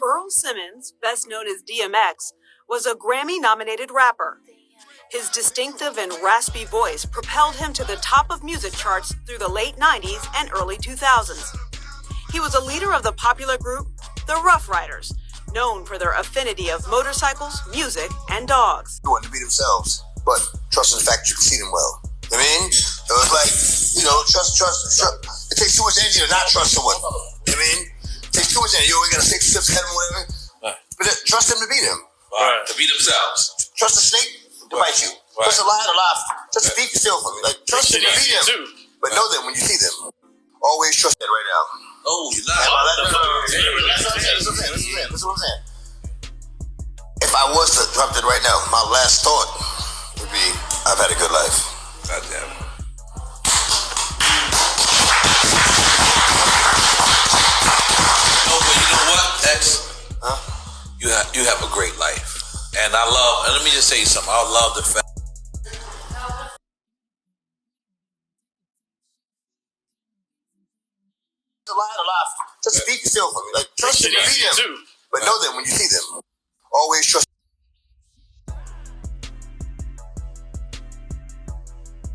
Earl Simmons, best known as DMX, was a Grammy-nominated rapper. His distinctive and raspy voice propelled him to the top of music charts through the late 90s and early 2000s. He was a leader of the popular group, the Rough Riders, known for their affinity of motorcycles, music, and dogs. They want to be themselves, but trust in the fact you can see them well. You know what I mean? So it's like, trust. It takes too much energy to not trust someone. You know what I mean? It takes too much energy. You always got to 6 steps ahead of them, whatever. Right. But trust them to be them. Right. To be themselves. Trust the snake to bite you. Right. Trust the lion to lie. Trust the thief to steal from you. Like, trust them to be them. Too. But know them when you see them. Always trust that right now. Oh, you're not. That's what I'm saying. If I was to drop that right now, my last thought would be, I've had a good life. God damn it. No, but you know what, X? Huh? You have a great life. And let me just say something. I love the fact. Just speak still for me. Like, trust them to be them. But know them when you see them. Always trust.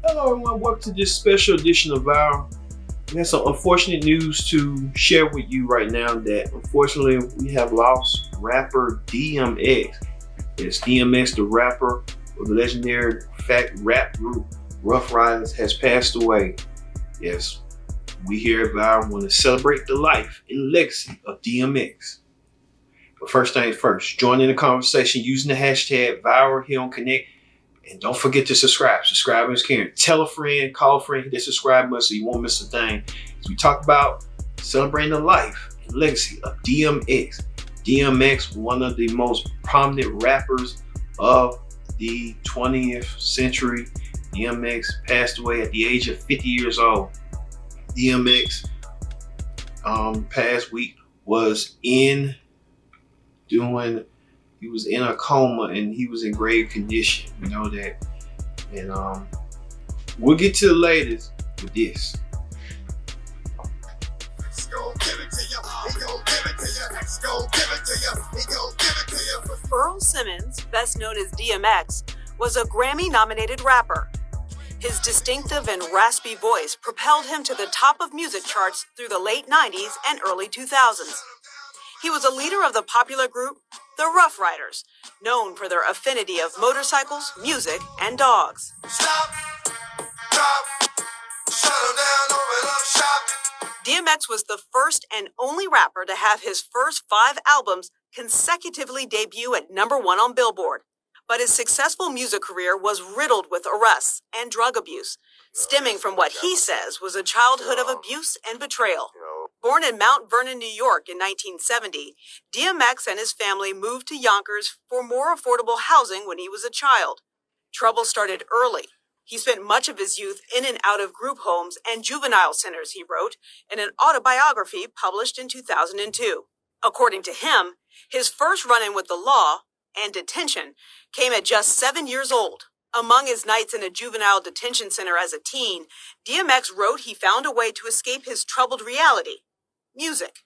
Hello everyone, welcome to this special edition of Viral. We have some unfortunate news to share with you right now that unfortunately we have lost rapper DMX. Yes, DMX, the rapper of the legendary rap group Rough Riders, has passed away. Yes, we here at Viral want to celebrate the life and legacy of DMX. But first things first, join in the conversation using the hashtag Viral here on Connect. And don't forget to subscribe. Subscribing is caring. Tell a friend, call a friend, hit that subscribe button so you won't miss a thing. As we talk about celebrating the life and legacy of DMX. DMX, one of the most prominent rappers of the 20th century. DMX passed away at the age of 50 years old. DMX past week was in a coma and he was in grave condition. We know that. And we'll get to the latest with this. Earl Simmons, best known as DMX, was a Grammy-nominated rapper. His distinctive and raspy voice propelled him to the top of music charts through the late 90s and early 2000s. He was a leader of the popular group, the Rough Riders, known for their affinity of motorcycles, music, and dogs. Stop, drop, shut down, open up shop. DMX was the first and only rapper to have his first 5 albums consecutively debut at #1 on Billboard. But his successful music career was riddled with arrests and drug abuse, stemming from what he says was a childhood of abuse and betrayal. Born in Mount Vernon, New York in 1970, DMX and his family moved to Yonkers for more affordable housing when he was a child. Trouble started early. He spent much of his youth in and out of group homes and juvenile centers, he wrote in an autobiography published in 2002. According to him, his first run-in with the law and detention came at just 7 years old. Among his nights in a juvenile detention center as a teen, DMX wrote he found a way to escape his troubled reality: music.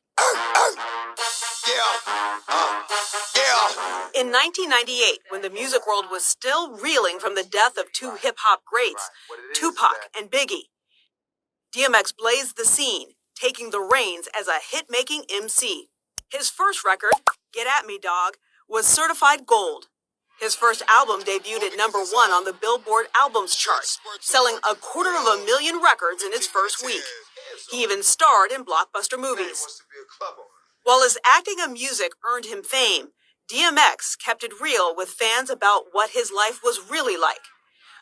In 1998, when the music world was still reeling from the death of 2 hip-hop greats, Tupac and Biggie, DMX blazed the scene, taking the reins as a hit-making MC. His first record, Get At Me Dog, was certified gold. His first album debuted at #1 on the Billboard Albums chart, selling 250,000 records in its first week. He even starred in blockbuster movies. While his acting and music earned him fame, DMX kept it real with fans about what his life was really like.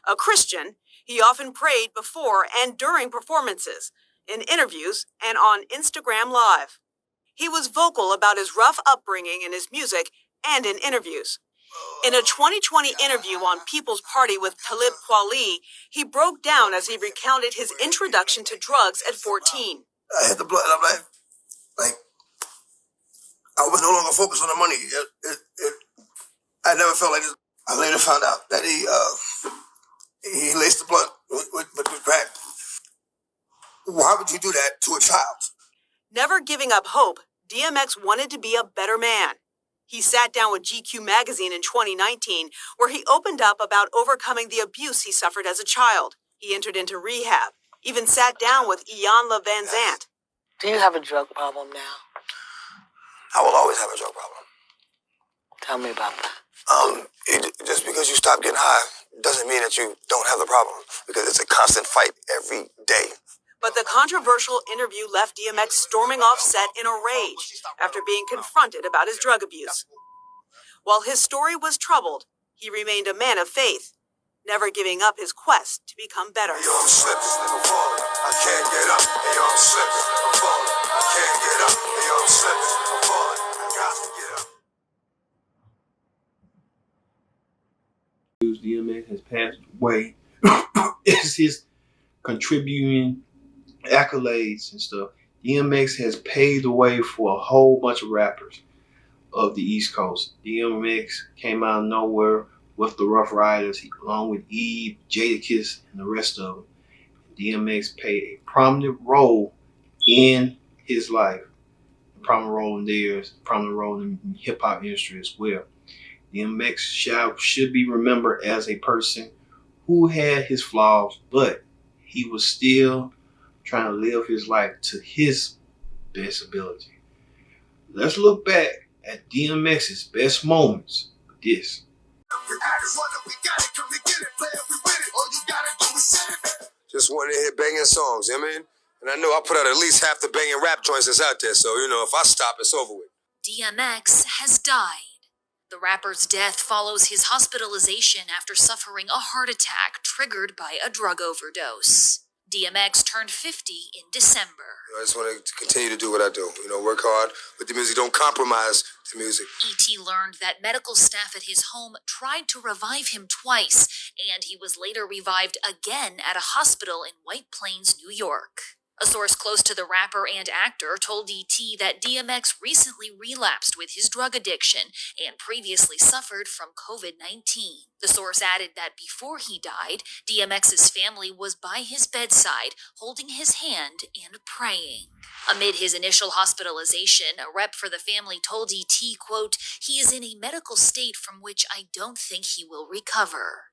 A Christian, he often prayed before and during performances, in interviews, and on Instagram Live. He was vocal about his rough upbringing in his music and in interviews. In a 2020 interview on People's Party with Talib Kweli, he broke down as he recounted his introduction to drugs at 14. I hit the blood. I'm like, I was no longer focused on the money. I never felt like this. I later found out that he laced the blunt with crack. Why would you do that to a child? Never giving up hope, DMX wanted to be a better man. He sat down with GQ magazine in 2019, where he opened up about overcoming the abuse he suffered as a child. He entered into rehab, even sat down with Iyanla Vanzant. Do you have a drug problem now? I will always have a drug problem. Tell me about that. Just because you stop getting high doesn't mean that you don't have the problem, because it's a constant fight every day. But the controversial interview left DMX storming off set in a rage after being confronted about his drug abuse. While his story was troubled, he remained a man of faith, never giving up his quest to become better. Yo, I'm slipping, I'm falling. I can't get up. Hey, yo, I'm slipping, I'm falling. I can't get up. Hey, yo, I'm slipping, I'm falling. I got to get up. DMX has passed away. It's his contributing accolades and stuff. DMX has paved the way for a whole bunch of rappers of the East Coast. DMX came out of nowhere with the Rough Riders, along with Eve, Jadakiss, and the rest of them. DMX played a prominent role in his life, a prominent role in theirs, a prominent role in the hip hop industry as well. DMX should be remembered as a person who had his flaws, but he was still trying to live his life to his best ability. Let's look back at DMX's best moments with this. Just wanted to hit banging songs, you know what I mean? And I know I put out at least half the banging rap joints that's out there, so, if I stop, it's over with. DMX has died. The rapper's death follows his hospitalization after suffering a heart attack triggered by a drug overdose. DMX turned 50 in December. I just want to continue to do what I do. Work hard with the music. Don't compromise the music. E.T. learned that medical staff at his home tried to revive him twice, and he was later revived again at a hospital in White Plains, New York. A source close to the rapper and actor told E.T. that DMX recently relapsed with his drug addiction and previously suffered from COVID-19. The source added that before he died, DMX's family was by his bedside, holding his hand and praying. Amid his initial hospitalization, a rep for the family told E.T., quote, "He is in a medical state from which I don't think he will recover."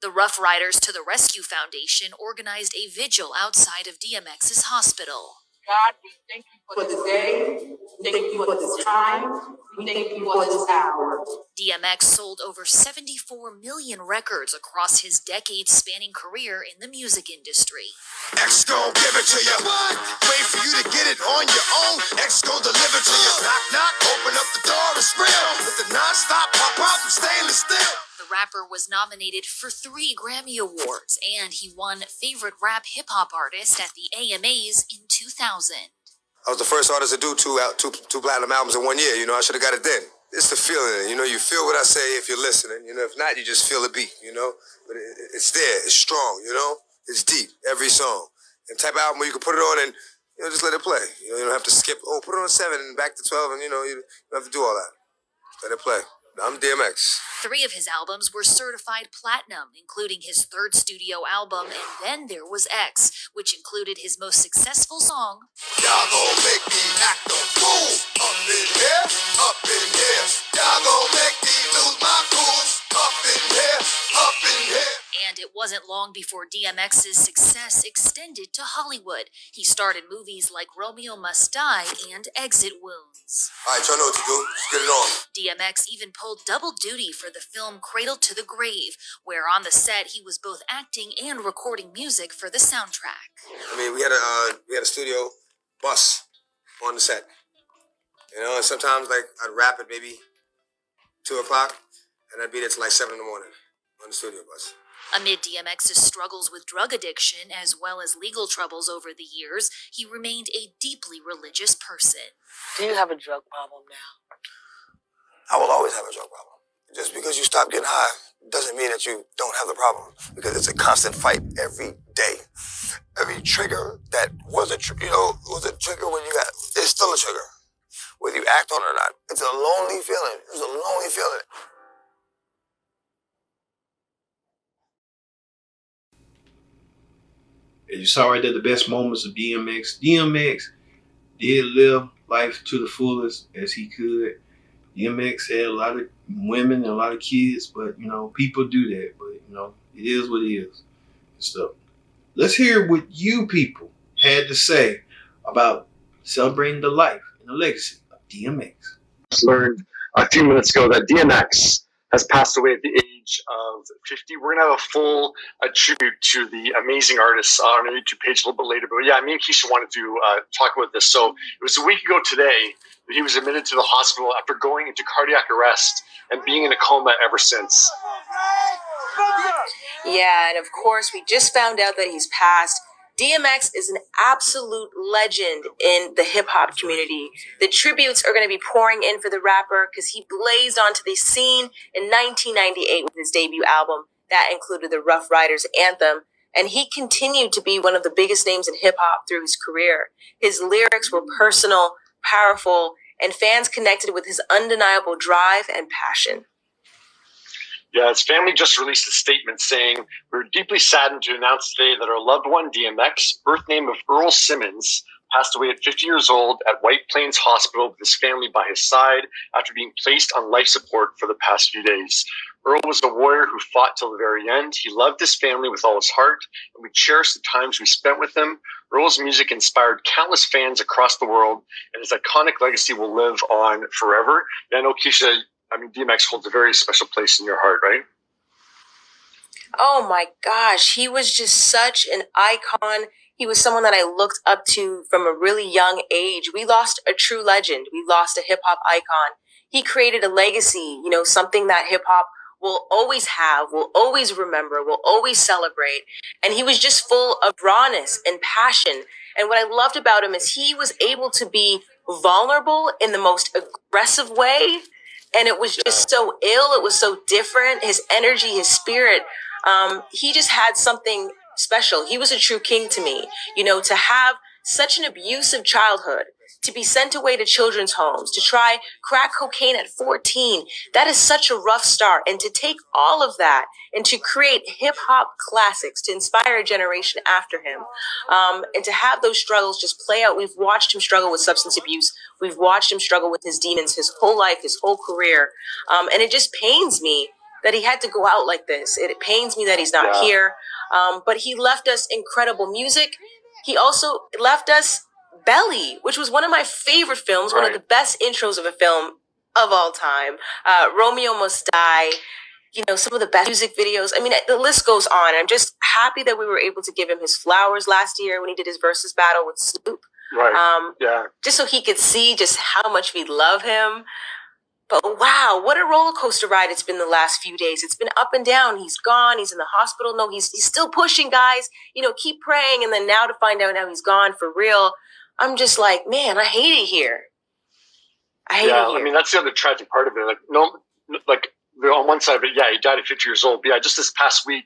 The Rough Riders to the Rescue Foundation organized a vigil outside of DMX's hospital. God, we thank you for the day, we thank you for this time, we thank you for this hour. DMX sold over 74 million records across his decade-spanning career in the music industry. X gon' give it to you. What? Wait for you to get it on your own. X gon' deliver to you. Knock, knock, open up the door, it's real. With the non-stop pop-out and stainless steel. The rapper was nominated for 3 Grammy Awards, and he won Favorite Rap Hip Hop Artist at the AMAs in 2000. I was the first artist to do two platinum albums in 1 year. I should have got it then. It's the feeling. You feel what I say if you're listening. If not, you just feel the beat. But it's there. It's strong. It's deep. Every song. And type of album where you can put it on and just let it play. You don't have to skip. Oh, put it on 7 and back to 12, and you don't have to do all that. Let it play. I'm DMX. 3 of his albums were certified platinum, including his 3rd studio album, and then there was X, which included his most successful song, Y'all gon' make me act a fool. Up in here, up in here. Y'all gon' make me lose my cool. Up in here, up in here. and it wasn't long before DMX's success extended to Hollywood. He starred in movies like Romeo Must Die and Exit Wounds. All right, y'all know what to do. Let's get it on. DMX even pulled double duty for the film Cradle to the Grave, where on the set he was both acting and recording music for the soundtrack. We had a studio bus on the set. And sometimes I'd rap at maybe 2 o'clock, and I'd be there till 7 in the morning on the studio bus. Amid DMX's struggles with drug addiction as well as legal troubles over the years, he remained a deeply religious person. Do you have a drug problem now? I will always have a drug problem. Just because you stop getting high doesn't mean that you don't have the problem, because it's a constant fight every day. Every trigger that was a trigger when you got, it's still a trigger. Whether you act on it or not, it's a lonely feeling. It's a lonely feeling. As you saw right there, the best moments of DMX. DMX did live life to the fullest as he could. DMX had a lot of women and a lot of kids, but people do that. But it is what it is. So let's hear what you people had to say about celebrating the life and the legacy of DMX. Learned a few minutes ago that DMX has passed away at the age of 50. We're going to have a full tribute to the amazing artist on our YouTube page a little bit later. But yeah, me and Keisha wanted to talk about this. So it was a week ago today that he was admitted to the hospital after going into cardiac arrest and being in a coma ever since. Yeah, and of course, we just found out that he's passed. DMX is an absolute legend in the hip hop community. The tributes are going to be pouring in for the rapper because he blazed onto the scene in 1998 with his debut album. That included the Rough Riders anthem. And he continued to be one of the biggest names in hip hop through his career. His lyrics were personal, powerful, and fans connected with his undeniable drive and passion. Yeah, his family just released a statement saying, "We're deeply saddened to announce today that our loved one, DMX, birth name of Earl Simmons, passed away at 50 years old at White Plains Hospital with his family by his side after being placed on life support for the past few days. Earl was a warrior who fought till the very end. He loved his family with all his heart, and we cherish the times we spent with him. Earl's music inspired countless fans across the world, and his iconic legacy will live on forever." And I know, Keisha, DMX holds a very special place in your heart, right? Oh my gosh, he was just such an icon. He was someone that I looked up to from a really young age. We lost a true legend. We lost a hip hop icon. He created a legacy, something that hip hop will always have, will always remember, will always celebrate. And he was just full of rawness and passion. And what I loved about him is he was able to be vulnerable in the most aggressive way. And it was just so ill. It was so different. His energy, his spirit, he just had something special. He was a true king to me. To have such an abusive childhood, to be sent away to children's homes, to try crack cocaine at 14, that is such a rough start. And to take all of that and to create hip hop classics, to inspire a generation after him, and to have those struggles just play out. We've watched him struggle with substance abuse. We've watched him struggle with his demons his whole life, his whole career. And it just pains me that he had to go out like this. It pains me that he's not here. But he left us incredible music. He also left us Belly, which was one of my favorite films, one of the best intros of a film of all time. Romeo Must Die, some of the best music videos. The list goes on. I'm just happy that we were able to give him his flowers last year when he did his versus battle with Snoop. Right. Just so he could see just how much we love him. But wow, what a roller coaster ride it's been the last few days. It's been up and down. He's gone. He's in the hospital. No, he's still pushing, guys. Keep praying. And then now to find out now he's gone for real, I'm just like, man, I hate it here. I hate it here. That's the other tragic part of it. On one side of it, he died at 50 years old. But just this past week,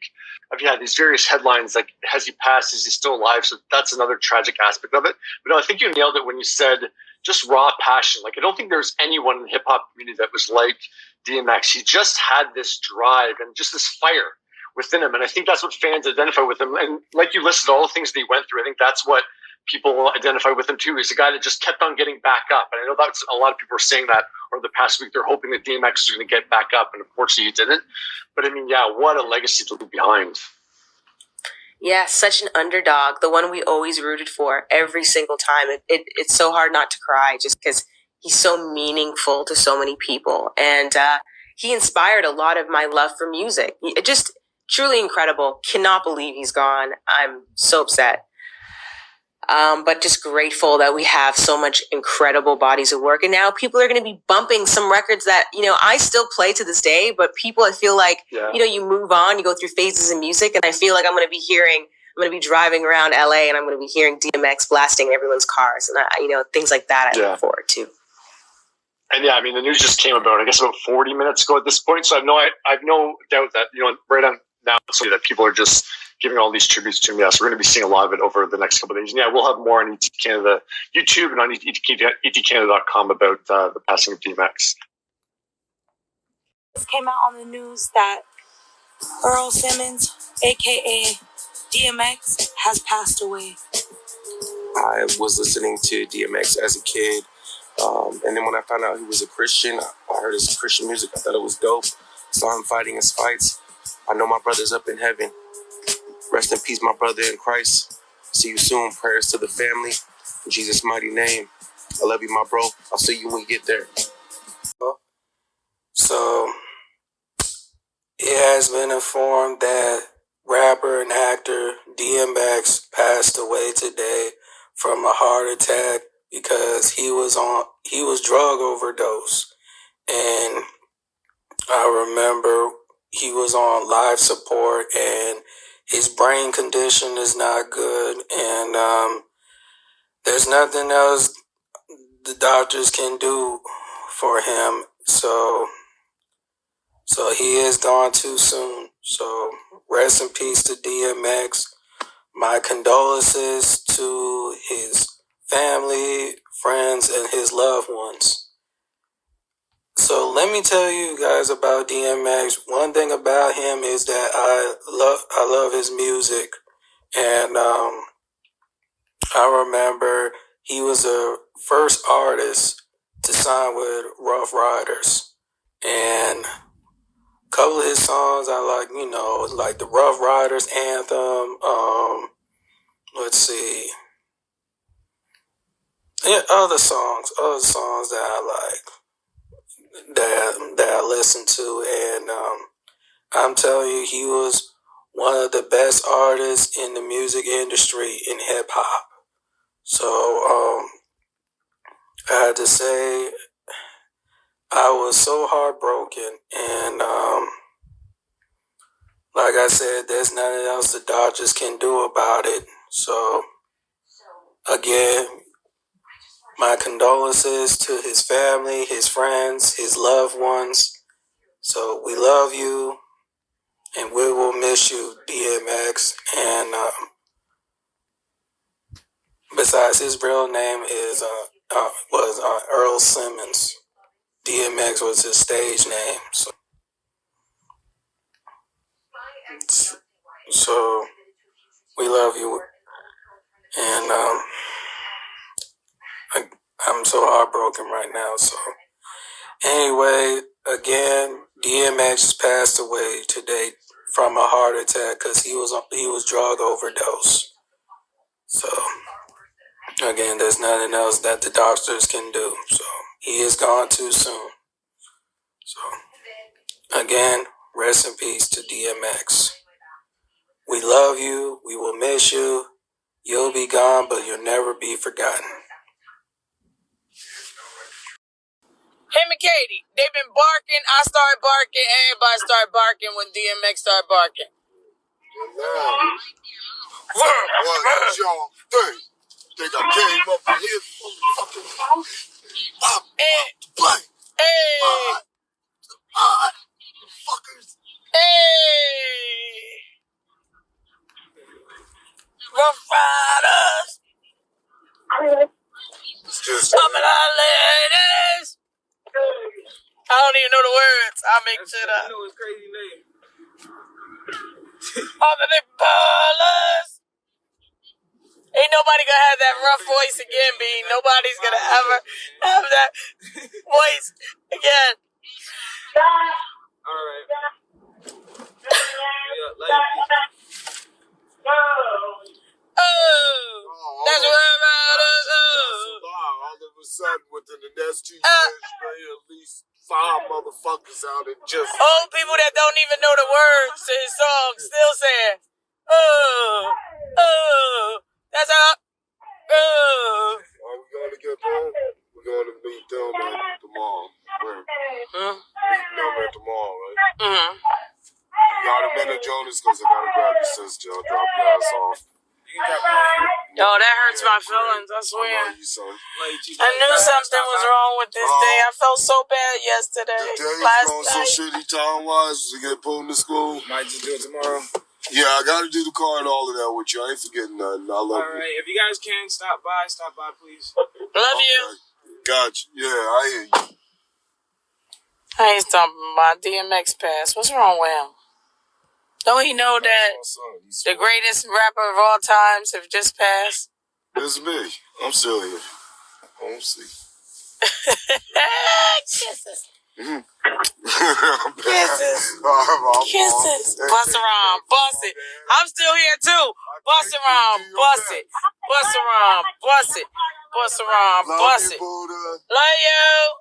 I've had these various headlines like, has he passed? Is he still alive? So that's another tragic aspect of it. But no, I think you nailed it when you said just raw passion. I don't think there's anyone in the hip hop community that was like DMX. He just had this drive and just this fire within him. And I think that's what fans identify with him. And like you listed all the things that he went through, I think that's what people identify with him too. He's a guy that just kept on getting back up. And I know that's a lot of people are saying that over the past week. They're hoping that DMX is going to get back up. And unfortunately he didn't. But what a legacy to leave behind. Yeah, such an underdog, the one we always rooted for every single time. It's so hard not to cry just because he's so meaningful to so many people. And he inspired a lot of my love for music. Just truly incredible. Cannot believe he's gone. I'm so upset. But just grateful that we have so much incredible bodies of work. And now people are going to be bumping some records that, I still play to this day, but people, I feel like, you move on, you go through phases in music. And I feel like I'm going to be driving around LA and I'm going to be hearing DMX blasting in everyone's cars. And, things like that I look forward to. And the news just came about 40 minutes ago at this point. So I've no doubt that, right on now, so that people are just giving all these tributes to him. Yeah, so we're going to be seeing a lot of it over the next couple of days. And we'll have more on ET Canada YouTube and on etcanada.com about the passing of DMX. This came out on the news that Earl Simmons, aka DMX, has passed away. I was listening to DMX as a kid. And then when I found out he was a Christian, I heard his Christian music. I thought it was dope. Saw him fighting his fights. I know my brother's up in heaven. Rest in peace, my brother in Christ. See you soon. Prayers to the family. In Jesus' mighty name. I love you, my bro. I'll see you when you get there. So, it has been informed that rapper and actor DMX passed away today from a heart attack because he was drug overdose. And I remember he was on life support and his brain condition is not good, and there's nothing else the doctors can do for him. So he is gone too soon. So rest in peace to DMX. My condolences to his family, friends, and his loved ones. So let me tell you guys about DMX. One thing about him is that I love his music. And I remember he was the first artist to sign with Rough Riders. And a couple of his songs I like, like the Rough Riders anthem. Let's see. Yeah, other songs that I like, that I listen to, and I'm telling you, he was one of the best artists in the music industry in hip hop. So I had to say, I was so heartbroken, and like I said, there's nothing else the doctors can do about it. So again, my condolences to his family, his friends, his loved ones. So we love you, and we will miss you, DMX. And besides, his real name was Earl Simmons. DMX was his stage name. So we love you, and I'm so heartbroken right now. So anyway, again, DMX passed away today from a heart attack because he was drug overdose. So again, there's nothing else that the doctors can do. So he is gone too soon. So again, rest in peace to DMX. We love you. We will miss you. You'll be gone, but you'll never be forgotten. Him and Katie, they've been barking. I started barking. Everybody started barking when DMX started barking. What y'all think? Think I came up in here fucking pop the blank. Hey! Fuckers. Hey! Rough Riders! It's just Coming out, ladies! I don't even know the words. I'll make shit up. You know his crazy name. All the big ballers! Ain't nobody gonna have that rough voice again, B. Nobody's gonna ever have that voice again. All right. Yeah, Oh! That's Rough Riders! all of a sudden, within the next 2 years, you may at least 5 motherfuckers out and just Old people that don't even know the words to his song still saying, oh, oh, that's how, oh. Are we going to get home? We're going to meet them tomorrow. Where? Huh? Meet them at tomorrow, right? Mm-hmm. You got a minute, Jonas, because I got to grab your sister. I'll drop your ass off. Yo, that hurts my feelings, I swear. I love you, son. I knew something was wrong with this day. I felt so bad yesterday. The day's Last going so night. shitty time-wise to get pulled to school. Might just do it tomorrow. Yeah, I got to do the car and all of that with you. I ain't forgetting nothing. I love you. All right. If you guys can stop by, please. Love you. Gotcha. Yeah, I hear you. I ain't talking about DMX pass. What's wrong with him? Don't he know that the greatest rapper of all times have just passed? It's me. I'm still here. I'm see. Kisses. Kisses. Kisses. Bust around. Bust it. I'm still here too. Bust around. Bust it. Bust around. Bust it. Bust around. Bust it. Love you.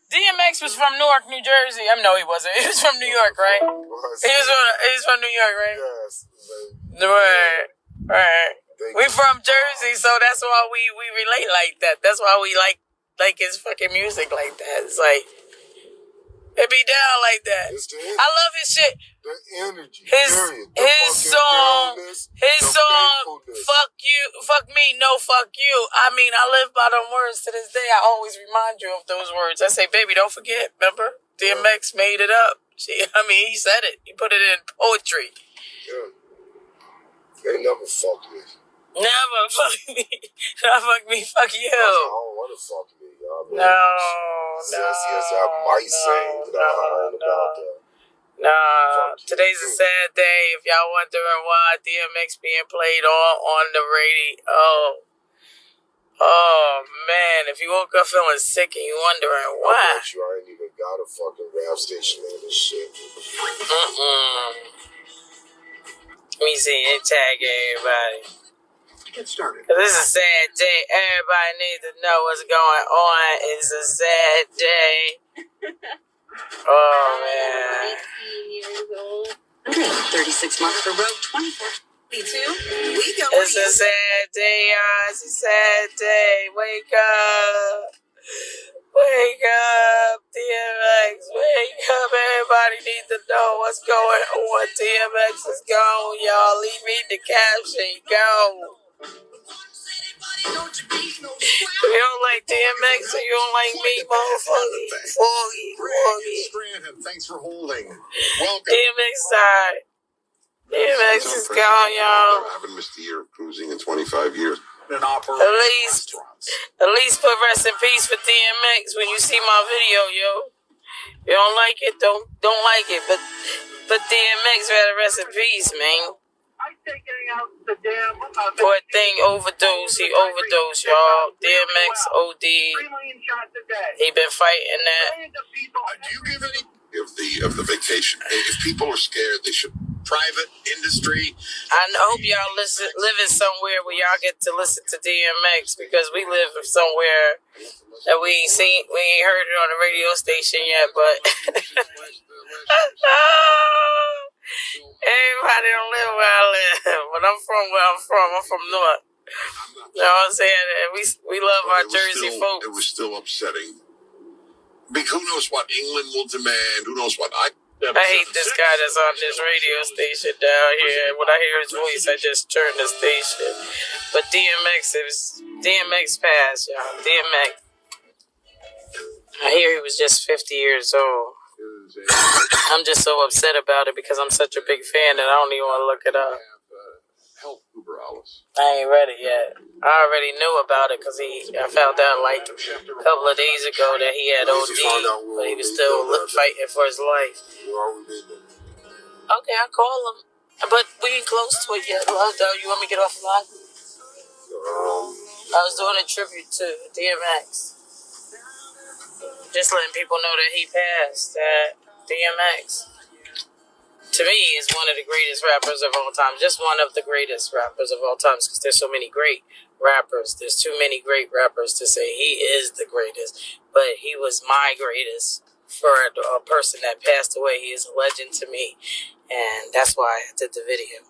DMX was from Newark, New Jersey. No, he wasn't. He was from New York, right? He was from New York, right? Yes. Right. We from Jersey, so that's why we relate like that. That's why we like his fucking music like that. It's like it be down like that. I love his shit. The energy. His song, fuck you, fuck me, no fuck you. I mean, I live by them words to this day. I always remind you of those words. I say, baby, don't forget, remember? DMX made it up. He said it. He put it in poetry. Yeah. They never fuck me. Never fuck me. Not fuck me, fuck you. I don't want to fuck me, y'all. No. I might say that I heard about that. Nah, today's a sad day. If y'all wondering why DMX being played on the radio. Oh man, if you woke up feeling sick and you wondering why. I ain't even got a fucking rap station name and shit. Let me see it, tag everybody. Get started. This is a sad day. Everybody needs to know what's going on. It's a sad day. Oh man. 36 months for road 24. We go. It's a sad day, y'all. It's a sad day. Wake up. Wake up, DMX. Wake up. Everybody needs to know what's going on. DMX is gone, y'all. Read the caption. Go. If you don't like DMX or you don't like me, motherfucker. Strand, thanks for holding. Welcome. DMX died. DMX is gone, y'all. I haven't missed a year of cruising in 25 years. At least put rest in peace for DMX when you see my video, yo. You don't like it, don't like it, but DMX rather rest in peace, man. Poor thing overdose, he overdosed, y'all. DMX OD. He been fighting that. Do you give any of the vacation? If people are scared, they should. Private industry. I hope y'all living somewhere where y'all get to listen to DMX, because we live somewhere that we ain't heard it on the radio station yet, but everybody don't live where I live. But I'm from where I'm from. I'm from North. You know what I'm saying? And we love our Jersey folks. It was still upsetting. Because who knows what England will demand? Who knows what I hate this guy that's on this radio station down here. When I hear his voice, I just turn the station. But DMX passed, y'all. DMX. I hear he was just 50 years old. I'm just so upset about it because I'm such a big fan that I don't even want to look it up. I ain't read it yet. I already knew about it because I found out like a couple of days ago that he had OD, but he was still fighting for his life. Okay, I'll call him. But we ain't close to it yet. Love, though. You want me to get off the line? I was doing a tribute to DMX. Just letting people know that he passed. That DMX, to me, is one of the greatest rappers of all time. Just one of the greatest rappers of all time, because there's so many great rappers. There's too many great rappers to say he is the greatest. But he was my greatest for a person that passed away. He is a legend to me. And that's why I did the video.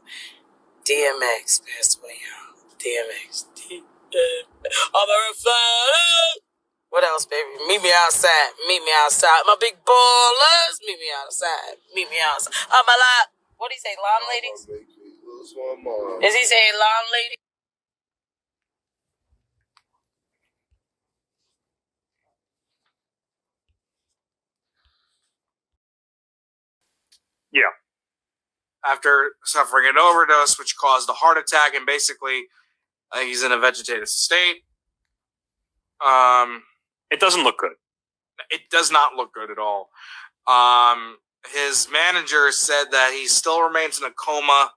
DMX passed away, y'all. DMX. I'm a refiner. What else, baby? Meet me outside. Meet me outside. My big ballers. Meet me outside. Meet me outside. I'm a lot. What did he say? Lime ladies? Is he saying lime lady? Yeah. After suffering an overdose, which caused a heart attack, and basically he's in a vegetative state. It doesn't look good. It does not look good at all. his manager said that he still remains in a coma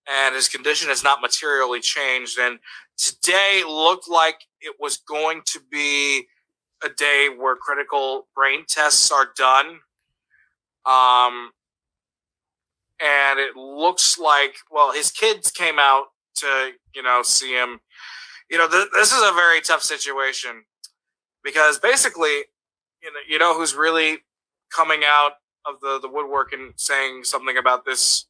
and his condition has not materially changed. And today looked like it was going to be a day where critical brain tests are done. And it looks like, well, his kids came out to, see him. This is a very tough situation because basically, who's really coming out of the woodwork and saying something about this?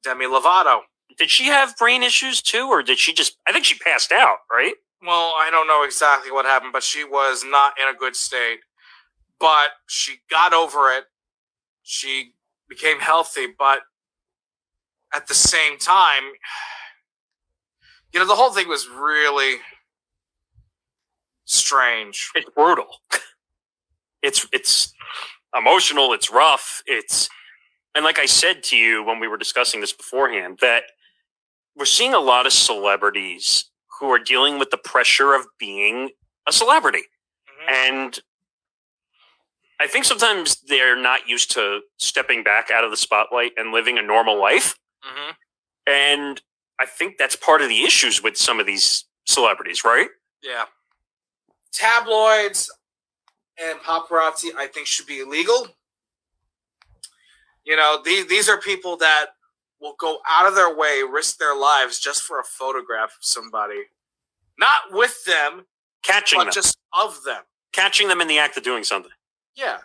Demi Lovato. Did she have brain issues too, or did she I think she passed out, right? Well, I don't know exactly what happened, but she was not in a good state. But she got over it. She became healthy, but at the same time, the whole thing was really strange. It's brutal. It's emotional. It's rough. And like I said to you when we were discussing this beforehand, that we're seeing a lot of celebrities who are dealing with the pressure of being a celebrity. Mm-hmm. And I think sometimes they're not used to stepping back out of the spotlight and living a normal life. Mm-hmm. And I think that's part of the issues with some of these celebrities, right? Yeah. Tabloids and paparazzi, I think, should be illegal. These are people that will go out of their way, risk their lives just for a photograph of somebody. Not with them, catching them. Just of them. Catching them in the act of doing something. Yeah.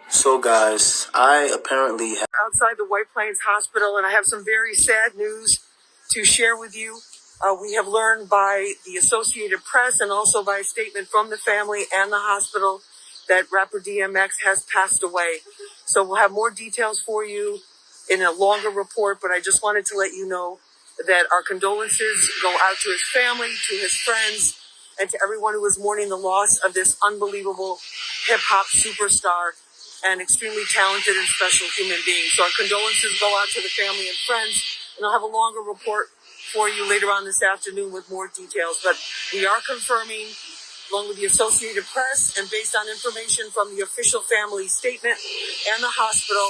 So guys, I apparently have outside the White Plains Hospital, and I have some very sad news to share with you. We have learned by the Associated Press and also by a statement from the family and the hospital that rapper DMX has passed away. So we'll have more details for you in a longer report, but I just wanted to let you know that our condolences go out to his family, to his friends, and to everyone who is mourning the loss of this unbelievable hip-hop superstar and extremely talented and special human being. So our condolences go out to the family and friends, and I'll have a longer report for you later on this afternoon with more details. But we are confirming, along with the Associated Press and based on information from the official family statement and the hospital,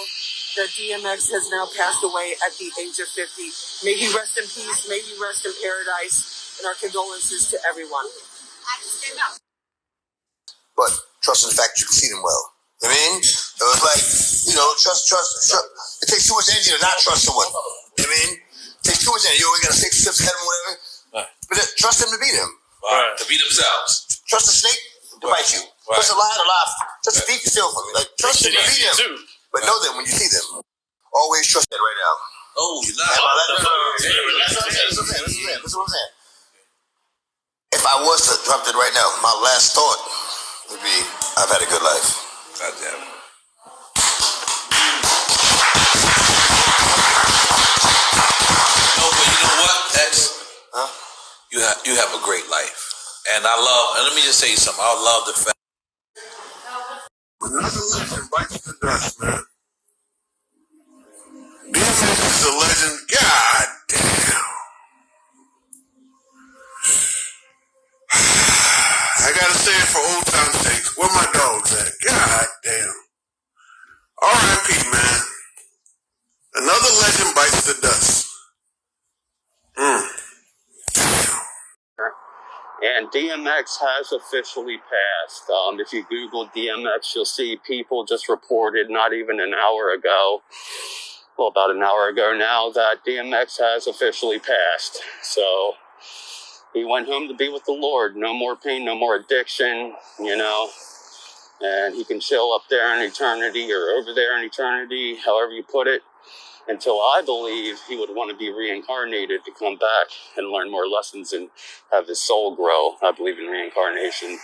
that DMX has now passed away at the age of 50. May he rest in peace, may he rest in paradise, and our condolences to everyone. But trust in the fact you can see them well. I mean, it was like, trust. It takes too much energy to not trust someone. I mean, it takes too much energy. We got to 6 steps ahead of them, whatever. Right. But trust them to beat them. Right. To beat themselves. Trust the snake to bite you. Right. Trust the lion to laugh. Trust the thief to steal from you. Like, trust them to beat them. Too. But know them when you see them. Always trust that right now. Oh, you're not. That's what I'm saying. If I was to drop it right now, my last thought would be, I've had a good life. God damn it. No, but you know what, X? Huh? You have a great life. And let me just say something. I love the fact. Another legend bites the dust, man. DMX is a legend. God damn. I gotta say it for old time's sake. Where my dogs at? God damn. R.I.P., man. Another legend bites the dust. And DMX has officially passed. If you Google DMX, you'll see people just reported not even an hour ago, well, about an hour ago now, that DMX has officially passed. So he went home to be with the Lord. No more pain, no more addiction, and he can chill up there in eternity or over there in eternity, however you put it, until I believe he would want to be reincarnated to come back and learn more lessons and have his soul grow. I believe in reincarnation.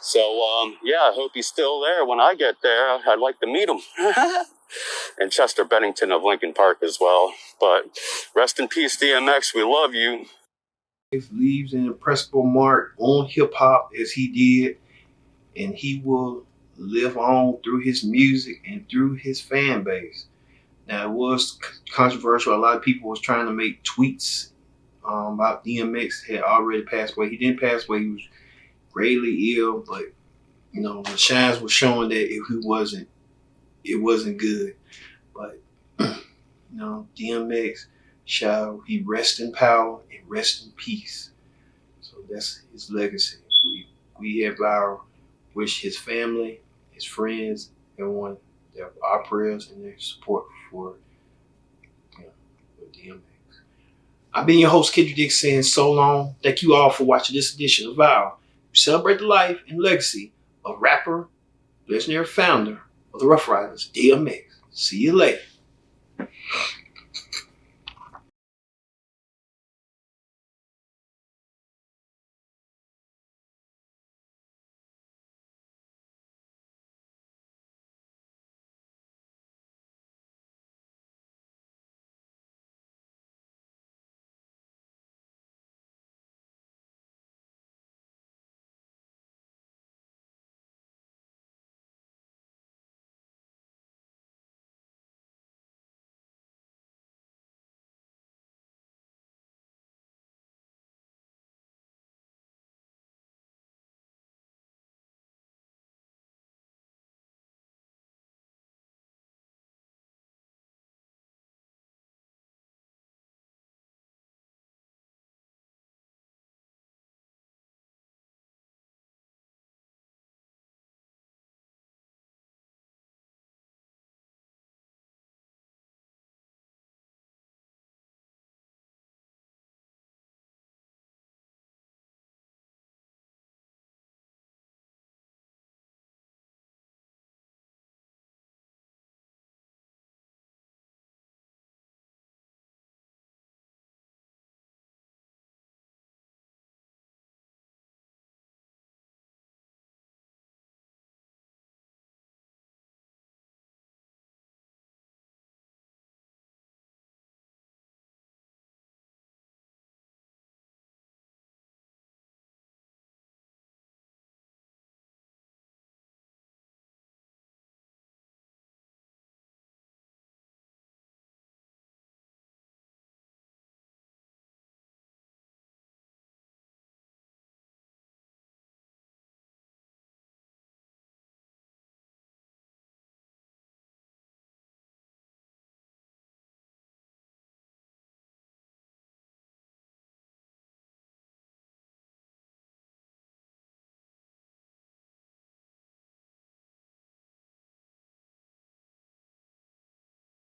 So, I hope he's still there when I get there. I'd like to meet him. And Chester Bennington of Lincoln Park as well. But rest in peace, DMX. We love you. Leaves an impressible mark on hip-hop as he did, and he will live on through his music and through his fan base. Now, it was controversial. A lot of people was trying to make tweets about DMX had already passed away. He didn't pass away. He was gravely ill, but, you know, the signs were showing that it wasn't good. But you know, DMX shall he rest in power and rest in peace. So that's his legacy. We have our wish his family, his friends, everyone, our prayers and their support for, for DMX. I've been your host, Kendrick Dix, saying so long. Thank you all for watching this edition of Vow. We celebrate the life and legacy of rapper, legendary founder of the Rough Riders, DMX. See you later.